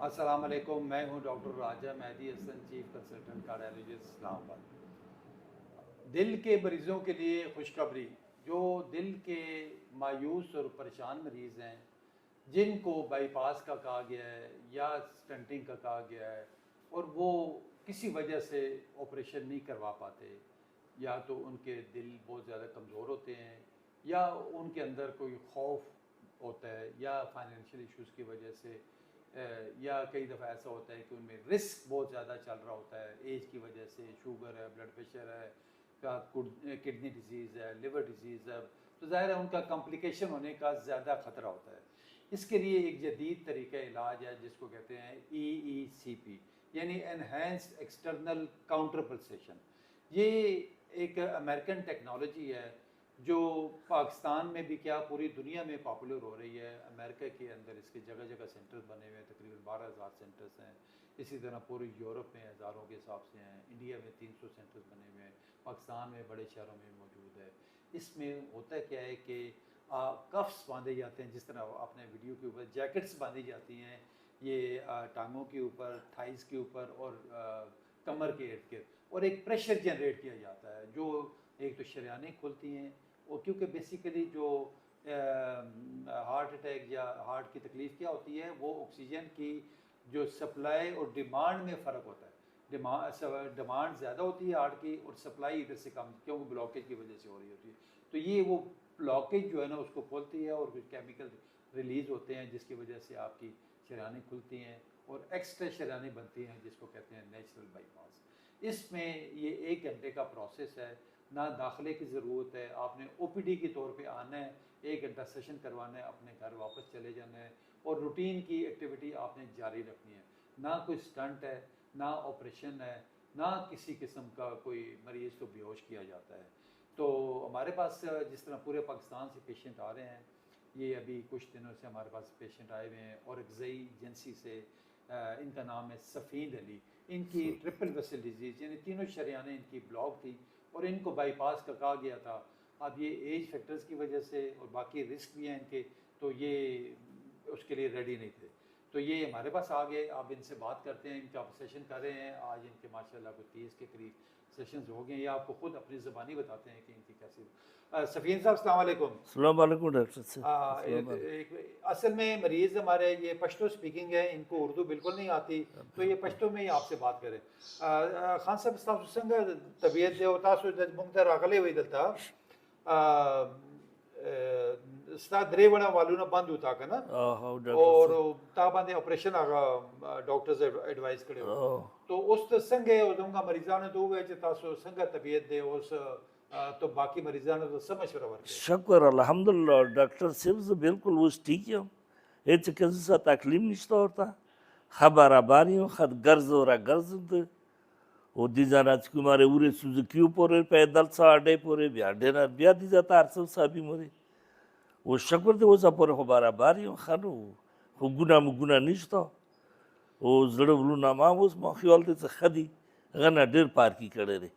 अस्सलाम वालेकुम। मैं हूं doctor Raja Mehdi Hasan, chief consultant cardiologist Islamabad. दिल के मरीज़ों के लिए खुशखबरी। जो दिल के मायूस और परेशान मरीज़ हैं, जिनको बाईपास का कहा गया है या स्टंटिंग का कहा गया है और वो किसी वजह से ऑपरेशन नहीं करवा पाते, या तो उनके दिल बहुत ज़्यादा कमज़ोर होते हैं या उनके अंदर कोई खौफ होता है या फाइनेंशियल इश्यूज़ की वजह से, या कई दफ़ा ऐसा होता है कि उनमें रिस्क बहुत ज़्यादा चल रहा होता है एज की वजह से, शुगर है, ब्लड प्रेशर है, का किडनी डिजीज़ है, लिवर डिजीज़ है, तो ज़ाहिर है उनका कॉम्प्लिकेशन होने का ज़्यादा ख़तरा होता है। इसके लिए एक जदीद तरीका इलाज है जिसको कहते हैं EECP, यानी एनहेंस्ड एक्सटर्नल काउंटर पल्सेशन। ये एक अमेरिकन टेक्नोलॉजी है जो पाकिस्तान में भी क्या पूरी दुनिया में पॉपुलर हो रही है। अमेरिका के अंदर इसके जगह जगह सेंटर्स बने हुए हैं, तकरीबन 12,000 सेंटर्स हैं। इसी तरह पूरे यूरोप में हज़ारों के हिसाब से हैं, इंडिया में 300 सेंटर्स बने हुए हैं, पाकिस्तान में बड़े शहरों में मौजूद है। इसमें होता क्या है कि कफ्स बांधे जाते हैं, जिस तरह अपने वीडियो के ऊपर जैकेट्स बांधी जाती हैं, ये टांगों के ऊपर, थाइस के ऊपर और कमर के इर्द गिर्द, और एक प्रेशर जनरेट किया जाता है जो एक तो शरियानें खुलती हैं। और क्योंकि बेसिकली जो हार्ट अटैक या हार्ट की तकलीफ़ क्या होती है, वो ऑक्सीजन की जो सप्लाई और डिमांड में फ़र्क होता है। डिमांड ज़्यादा होती है हार्ट की और सप्लाई इधर से कम, क्योंकि ब्लॉकेज की वजह से हो रही होती है। तो ये वो ब्लॉकेज जो है ना उसको खोलती है और कुछ केमिकल रिलीज़ होते हैं जिसकी वजह से आपकी शरियानें खुलती हैं और एक्स्ट्रा शरियानें बनती हैं, जिसको कहते हैं नेचुरल बाईपास। इसमें ये 1 घंटे का प्रोसेस है, ना दाखिले की ज़रूरत है। आपने OPD के तौर पे आना है, 1 घंटा सेशन करवाना है, अपने घर वापस चले जाना है और रूटीन की एक्टिविटी आपने जारी रखनी है। ना कोई स्टंट है, ना ऑपरेशन है, ना किसी किस्म का कोई मरीज़ को बेहोश किया जाता है। तो हमारे पास जिस तरह पूरे पाकिस्तान से पेशेंट आ रहे हैं, ये अभी कुछ दिनों से हमारे पास पेशेंट आए हुए हैं और अगज़ई एजेंसी से, इनका नाम है सफ़ीन अली। इनकी ट्रिपल वेसल डिजीज़ यानी तीनों शरियानें इनकी ब्लॉक थी और इनको बाईपास का कहा गया था। अब ये एज फैक्टर्स की वजह से और बाकी रिस्क भी हैं इनके, तो ये उसके लिए रेडी नहीं थे। तो ये हमारे पास आ गए। आप इनसे बात करते हैं, इनका सेशन कर रहे हैं। आज इनके माशाल्लाह को 30 के करीब सेशंस हो गए। ये आपको खुद अपनी ज़बानी बताते हैं कि इनकी कैसी। सफ़ीन साहब अस्सलाम वालेकुम। अस्सलाम वालेकुम डॉक्टर साहब। अस्सलाम वालेकुम। असल में मरीज़ हमारे ये पश्तो स्पीकिंग है, इनको उर्दू बिल्कुल नहीं आती, तो ये पश्तो में ही आपसे बात करें। खान साहब स्ताफु संग तबीयत जो तासु मुंगता रागले हुई दलता स्ता द्रेवणा वालू ना बंद होता का ना, हाँ डॉक्टर और साहब। ताबांदे ऑपरेशन आगा डॉक्टर्स एडवाइस करे हो। ओह, तो उस संगे उदंगा मरीज़ान ने दो वे तासु संग तबीयत दे उस तो बाकी मरीज़ान ने तो समझ रहा है। शुक्र अल्हम्दुलिल्लाह डॉक्टर साहब से बिल्कुल वो ठीक है। हिच किसी से तकलीफ नहीं होता। खबर आबारियों खद गर्ज और गर्ज दे वो दीजा राजकुमार उरे सुजुकी पोरे पैदल साढ़े पोरे ब्याडे ना ब्या दीजा तार सब साबी मोरे वो शुक्र दे वो सब पोरे खबर आबारियों खानो वो गुना नहीं वो जड़े बोलू ना माँ उस मखियाल दे से खदी गना डेर पार की करे रे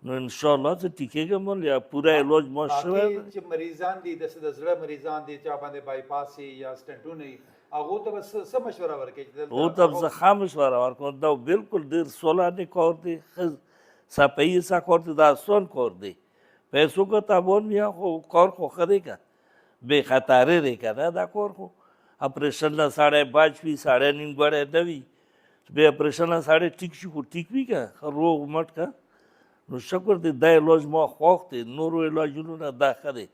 इंशाल्लाह से टिकेगा मन या पूरा इलाज बाकी माशरा जो मरीजान दी दस दसरा मरीजान दी चाह बंदे बाईपास ही या स्टेंटू नहीं आगो तो बस सब मशवरा वर्के वो तब से खामोश वाला और कौन दाव बिल्कुल देर सोलह ने कौर दे सापई सा कौर दे दासन कौर दे पैसों का ताबोन मियाँ को कौर को करेगा बेखतारे रहेगा ना दा कौर को ऑपरेशन ना साढ़े बाजपी साढ़े नीम बड़े नवी बे ऑपरेशन ना साढ़े टिकशी को टिक भी का रोग मट का नु शक्र दे दाय लॉज मा खौफ दे नूरो इलाज ना दाखले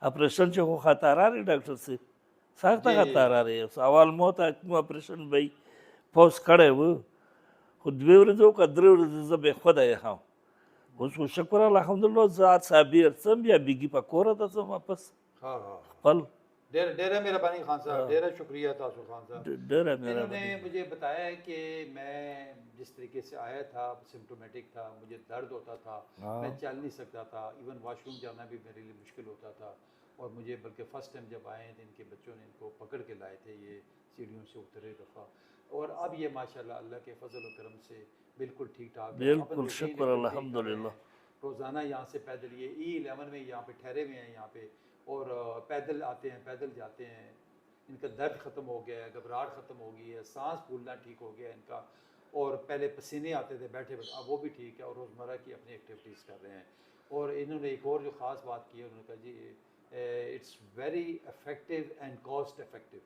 ऑपरेशन से को खतरा रे डॉक्टर से साख्ता जी खतरा रे सवाल मौत ऑपरेशन भाई पोस्ट खड़े वो खुद बेवरे जो कदरे जब खुदा है हाँ उसको शुक्र अल्हम्दुलिल्लाह ज़ात साबिर सम या बिगी पकोरा था सब वापस हाँ हाँ पल डेरा डेरा मेरा बानी खान साहब, डेरा शुक्रिया तासु खान साहब। डर है मेरा इन्होंने बनी मुझे बताया है कि मैं जिस तरीके से आया था, सिम्टोमेटिक था, मुझे दर्द होता था, मैं हाँ चल नहीं सकता था, इवन वॉशरूम जाना भी मेरे लिए मुश्किल होता था। और मुझे बल्कि फ़र्स्ट टाइम जब आए थे इनके बच्चों ने इनको पकड़ के लाए थे, ये सीढ़ियों से उतरे दफ़ा, और अब ये माशाल्लाह अल्लाह के फजल और करम से बिल्कुल ठीक ठाक है। अपन बिल्कुल रूटीन शुक्र एक्टिविटी कर रहे अल्हम्दुलिल्लाह हैं। रोज़ाना यहाँ से पैदल ये E11 में यहाँ पे ठहरे हुए हैं यहाँ पे, और पैदल आते हैं, पैदल जाते हैं। इनका दर्द ख़त्म हो गया है, घबराहट ख़त्म हो गई है, सांस फूलना ठीक हो गया है इनका, और पहले पसीने आते थे बैठे बैठे, अब वो भी ठीक है और रोज़मर्रा की अपनी एक्टिविटीज़ कर रहे हैं। और इन्होंने एक और जो ख़ास बात की है, उन्होंने कहा जी it's very effective and cost effective,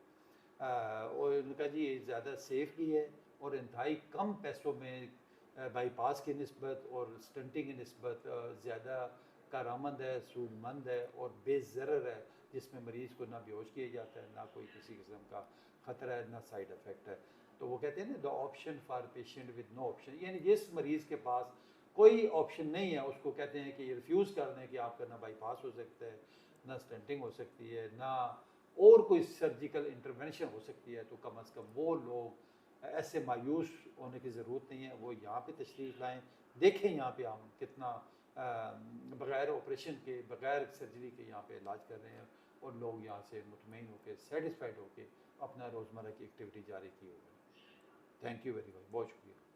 और उन्होंने कहा जी ये ज़्यादा सेफ़ भी है और इंतहाई कम पैसों में बाईपास की निस्बत और स्टंटिंग की निस्बत ज़्यादा कारामंद है, सूदमंद है और बेज़रर है, जिसमें मरीज़ को ना बेहोश किया जाता है, ना कोई किसी किस्म का ख़तरा है, ना साइड इफ़ेक्ट है। तो वो कहते हैं ना, the option for patient with no option, यानी जिस मरीज़ के पास कोई ऑप्शन नहीं है उसको कहते हैं कि ये रिफ्यूज़ कर दें कि आपका ना बाईपास हो सकता है, ना स्टंटिंग हो सकती है, ना और कोई सर्जिकल इंटरवेंशन हो सकती है, तो कम अज़ कम वो लोग ऐसे मायूस होने की ज़रूरत नहीं है, वो यहाँ पे तशरीफ़ लाएँ, देखें यहाँ पे हम कितना बग़ैर ऑपरेशन के, बग़ैर सर्जरी के यहाँ पे इलाज कर रहे हैं, और लोग यहाँ से मुतमईन होकर, सेटिस्फाइड होकर अपना रोज़मर्रा की एक्टिविटी जारी की होगी। थैंक यू वेरी मच, बहुत शुक्रिया।